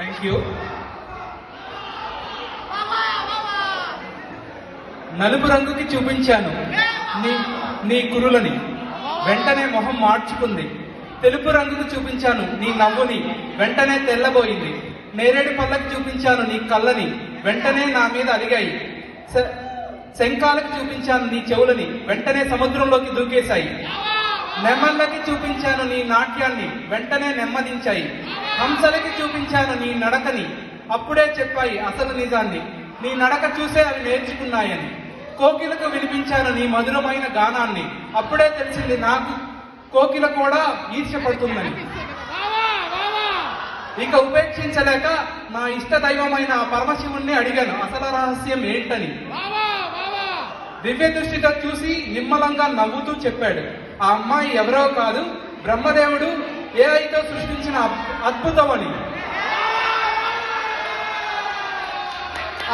Thank you. నలుపు రంగుకి చూపించాను నీ కురులని, వెంటనే మొహం మార్చుకుంది. తెలుపు రంగుకు చూపించాను నీ నవ్వుని, వెంటనే తెల్లబోయింది. నేరేడు పళ్ళకి చూపించాను నీ కళ్ళని, వెంటనే నా మీద అలిగాయి. శంఖాలకు చూపించాను నీ చెవులని, వెంటనే సముద్రంలోకి దూకేశాయి. నెమ్మళ్ళకి చూపించాను నీ నాట్యాన్ని, వెంటనే నెమ్మదించాయి. హంసలకి చూపించాను నీ నడకని, అప్పుడే చెప్పాయి అసలు నిజాన్ని. నీ నడక చూసే అవి నేర్చుకున్నాయని. కోకిలకు వినిపించాను నీ మధురమైన గానాన్ని, అప్పుడే తెలిసింది నాకు కోకిల కూడా ఈర్ష్యపడుతుందని. ఇక ఉపేక్షించలేక నా ఇష్ట దైవమైన ఆ పరమశివుణ్ణి అడిగాను అసలు రహస్యం ఏంటని. దివ్య దృష్టితో చూసి నిమ్మలంగా నవ్వుతూ చెప్పాడు, ఆ అమ్మాయి ఎవరో కాదు, బ్రహ్మదేవుడు ఏఐతో సృష్టించిన అద్భుతమని.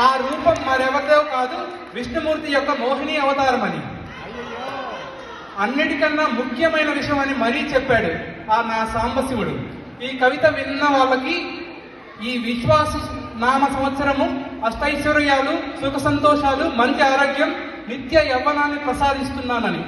ఆ రూపం మరెవరిదో కాదు, విష్ణుమూర్తి యొక్క మోహిని అవతారమని. అన్నిటికన్నా ముఖ్యమైన విషయం అని మరీ చెప్పాడు ఆ నా సాంబశివుడు. ఈ కవిత విన్న వాళ్ళకి ఈ విశ్వాస నామ సంవత్సరము అష్టైశ్వర్యాలు, సుఖ సంతోషాలు, మంచి ఆరోగ్యం, నిత్య యవ్వనాన్ని ప్రసాదిస్తున్నానని.